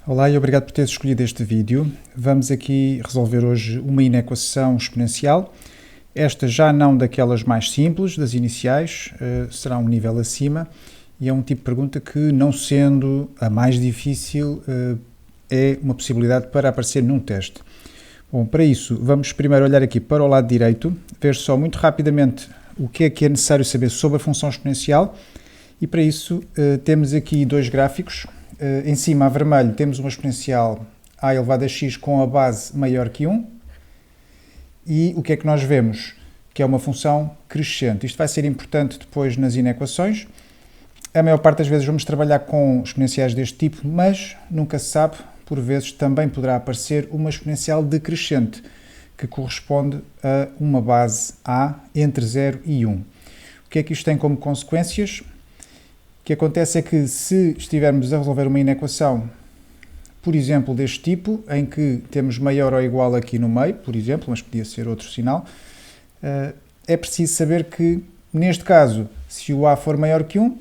Olá e obrigado por teres escolhido este vídeo. Vamos aqui resolver hoje uma inequação exponencial. Esta já não daquelas mais simples, das iniciais, será um nível acima e é um tipo de pergunta que, não sendo a mais difícil, é uma possibilidade para aparecer num teste. Bom, para isso vamos primeiro olhar aqui para o lado direito, ver só muito rapidamente o que é necessário saber sobre a função exponencial e para isso temos aqui dois gráficos. Em cima, a vermelho, temos uma exponencial a elevado a x com a base maior que 1. E o que é que nós vemos? Que é uma função crescente. Isto vai ser importante depois nas inequações. A maior parte das vezes vamos trabalhar com exponenciais deste tipo, mas nunca se sabe, por vezes também poderá aparecer uma exponencial decrescente, que corresponde a uma base a entre 0 e 1. O que é que isto tem como consequências? O que acontece é que se estivermos a resolver uma inequação, por exemplo, deste tipo, em que temos maior ou igual aqui no meio, por exemplo, mas podia ser outro sinal, é preciso saber que, neste caso, se o a for maior que 1,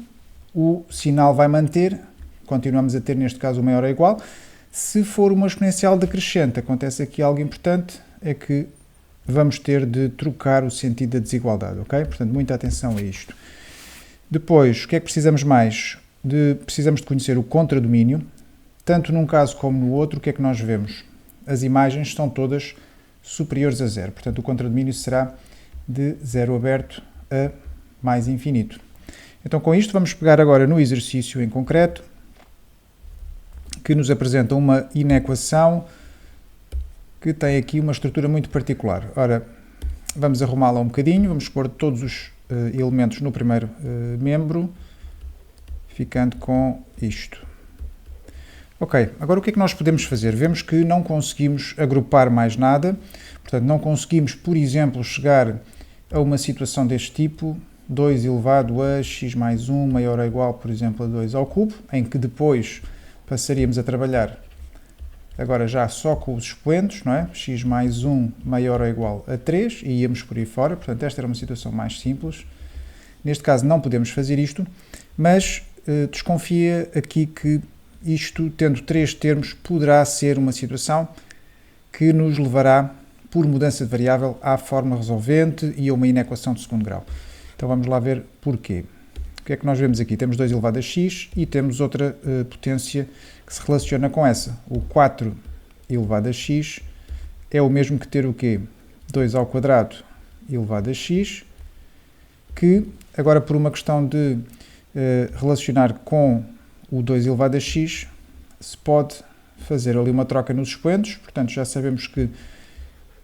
o sinal vai manter, continuamos a ter, neste caso, o maior ou igual. Se for uma exponencial decrescente, acontece aqui algo importante, é que vamos ter de trocar o sentido da desigualdade, ok? Portanto, muita atenção a isto. Depois, o que é que precisamos mais? Precisamos de conhecer o contradomínio. Tanto num caso como no outro, o que é que nós vemos? As imagens estão todas superiores a 0. Portanto, o contradomínio será de 0 aberto a mais infinito. Então, com isto, vamos pegar agora no exercício em concreto, que nos apresenta uma inequação que tem aqui uma estrutura muito particular. Ora, vamos arrumá-la um bocadinho, vamos pôr todos os elementos no primeiro membro, ficando com isto. Ok, agora o que é que nós podemos fazer? Vemos que não conseguimos agrupar mais nada, portanto não conseguimos, por exemplo, chegar a uma situação deste tipo, 2 elevado a x mais 1 maior ou igual, por exemplo, a 2 ao cubo, em que depois passaríamos a trabalhar agora já só com os expoentes, não é? X mais 1 maior ou igual a 3 e íamos por aí fora, portanto esta era uma situação mais simples. Neste caso não podemos fazer isto, mas desconfia aqui que isto, tendo 3 termos, poderá ser uma situação que nos levará, por mudança de variável, à forma resolvente e a uma inequação de segundo grau. Então vamos lá ver porquê. O que é que nós vemos aqui? Temos 2 elevado a x e temos outra potência que se relaciona com essa. O 4 elevado a x é o mesmo que ter o quê? 2 ao quadrado elevado a x, que agora por uma questão de relacionar com o 2 elevado a x, se pode fazer ali uma troca nos expoentes, portanto já sabemos que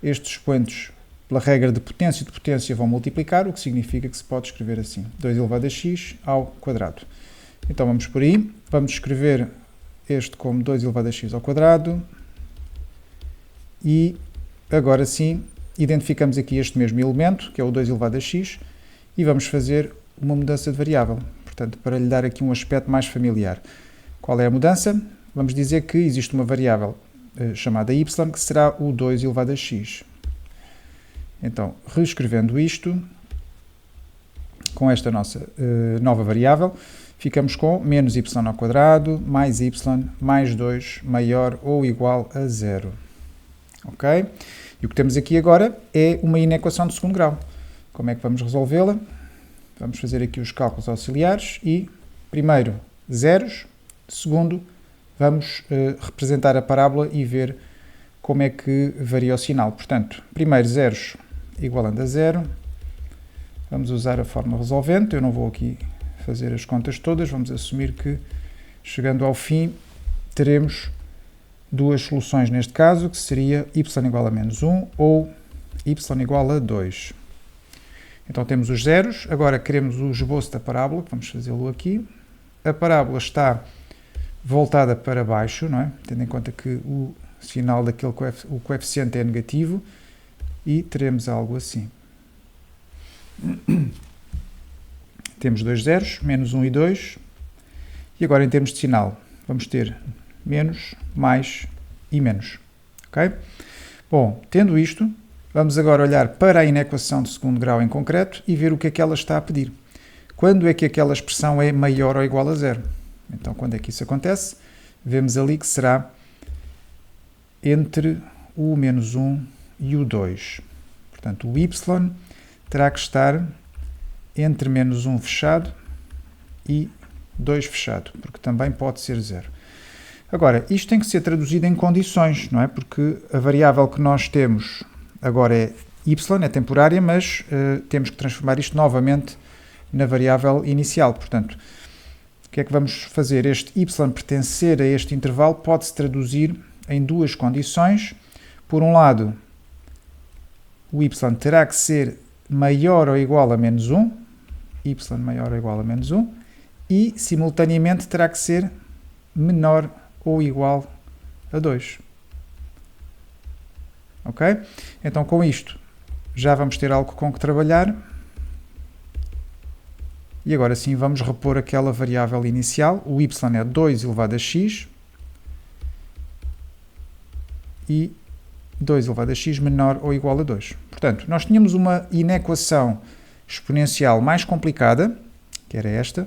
estes expoentes, pela regra de potência, vão multiplicar, o que significa que se pode escrever assim, 2 elevado a x ao quadrado. Então vamos por aí, vamos escrever este como 2 elevado a x ao quadrado e agora sim identificamos aqui este mesmo elemento, que é o 2 elevado a x, e vamos fazer uma mudança de variável, portanto para lhe dar aqui um aspecto mais familiar. Qual é a mudança? Vamos dizer que existe uma variável chamada y, que será o 2 elevado a x. Então, reescrevendo isto, com esta nossa nova variável, ficamos com menos y ao quadrado, mais y, mais 2, maior ou igual a 0. Ok? E o que temos aqui agora é uma inequação de segundo grau. Como é que vamos resolvê-la? Vamos fazer aqui os cálculos auxiliares e, primeiro, zeros. Segundo, vamos representar a parábola e ver como é que varia o sinal. Portanto, primeiro zeros igualando a 0. Vamos usar a forma resolvente. Eu não vou aqui fazer as contas todas. Vamos assumir que, chegando ao fim, teremos duas soluções neste caso, que seria y igual a menos 1 ou y igual a 2. Então temos os zeros. Agora queremos o esboço da parábola, vamos fazê-lo aqui. A parábola está voltada para baixo, não é? Tendo em conta que o sinal daquele o coeficiente é negativo, e teremos algo assim. Temos dois zeros, menos 1 e 2, e agora em termos de sinal vamos ter menos, mais e menos. Ok? Bom, tendo isto, vamos agora olhar para a inequação de segundo grau em concreto e ver o que é que ela está a pedir. Quando é que aquela expressão é maior ou igual a 0? Então, quando é que isso acontece? vemos ali que será entre o menos 1 e o 2. Portanto, o y terá que estar entre menos 1 fechado e 2 fechado, porque também pode ser 0. Agora, isto tem que ser traduzido em condições, não é? Porque a variável que nós temos agora é y, é temporária, mas temos que transformar isto novamente na variável inicial. Portanto, o que é que vamos fazer? Este y pertencer a este intervalo pode-se traduzir em duas condições. Por um lado, o y terá que ser maior ou igual a menos 1, y maior ou igual a menos 1, e, simultaneamente, terá que ser menor ou igual a 2. Ok? Então, com isto, já vamos ter algo com que trabalhar. E agora sim, vamos repor aquela variável inicial. O y é 2 elevado a x. E 2 elevado a x menor ou igual a 2. Portanto, nós tínhamos uma inequação exponencial mais complicada, que era esta,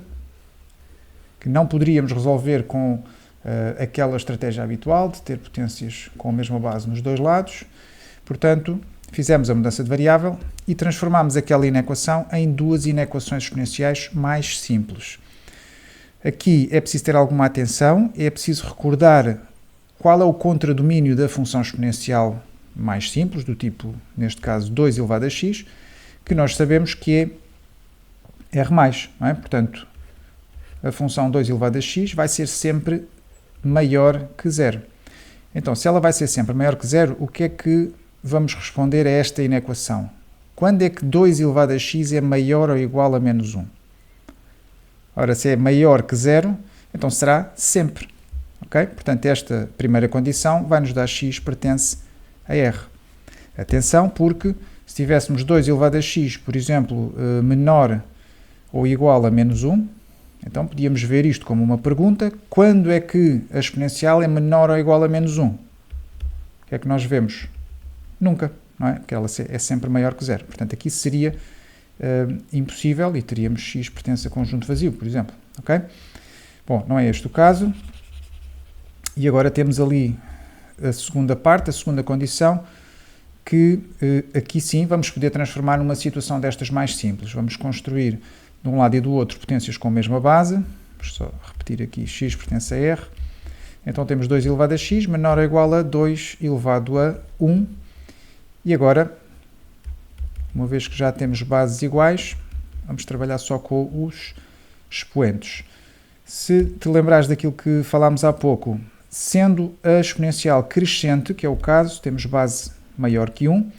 que não poderíamos resolver com aquela estratégia habitual de ter potências com a mesma base nos dois lados. Portanto, fizemos a mudança de variável e transformámos aquela inequação em duas inequações exponenciais mais simples. Aqui é preciso ter alguma atenção, é preciso recordar qual é o contradomínio da função exponencial mais simples, do tipo, neste caso, 2 elevado a x, que nós sabemos que é R+, não é? Portanto, a função 2 elevado a x vai ser sempre maior que 0. Então, se ela vai ser sempre maior que 0, o que é que vamos responder a esta inequação? Quando é que 2 elevado a x é maior ou igual a menos 1? Ora, se é maior que 0, então será sempre. Okay? Portanto, esta primeira condição vai nos dar x pertence a R. Atenção, porque se tivéssemos 2 elevado a x, por exemplo, menor ou igual a menos 1, então podíamos ver isto como uma pergunta: quando é que a exponencial é menor ou igual a menos 1? O que é que nós vemos? Nunca, não é? Porque ela é sempre maior que 0. Portanto, aqui seria impossível e teríamos x pertence a conjunto vazio, por exemplo. Okay? Bom, não é este o caso. E agora temos ali a segunda parte, a segunda condição, que aqui sim vamos poder transformar numa situação destas mais simples. Vamos construir de um lado e do outro potências com a mesma base. Vamos só repetir aqui, x pertence a R. Então temos 2 elevado a x menor ou igual a 2 elevado a 1. E agora, uma vez que já temos bases iguais, vamos trabalhar só com os expoentes. Se te lembrares daquilo que falámos há pouco, sendo a exponencial crescente, que é o caso, temos base maior que 1,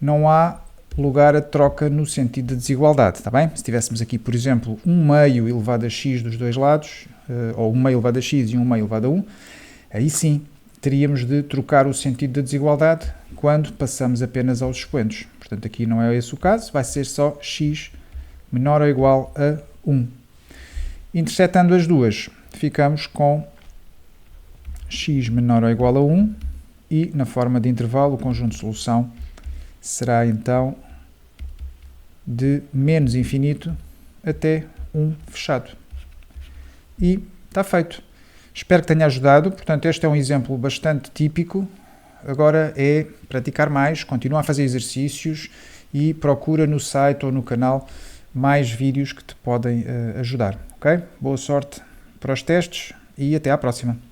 não há lugar a troca no sentido de desigualdade, está bem? Se tivéssemos aqui, por exemplo, 1 meio elevado a x dos dois lados, ou 1 meio elevado a x e 1 meio elevado a 1, aí sim teríamos de trocar o sentido da desigualdade quando passamos apenas aos expoentes. Portanto, aqui não é esse o caso, vai ser só x menor ou igual a 1. Intersetando as duas, ficamos com x menor ou igual a 1 e, na forma de intervalo, o conjunto de solução será então de menos infinito até 1 fechado. E está feito. Espero que tenha ajudado. Portanto, este é um exemplo bastante típico. Agora é praticar mais, continua a fazer exercícios e procura no site ou no canal mais vídeos que te podem ajudar. Ok? Boa sorte para os testes e até à próxima.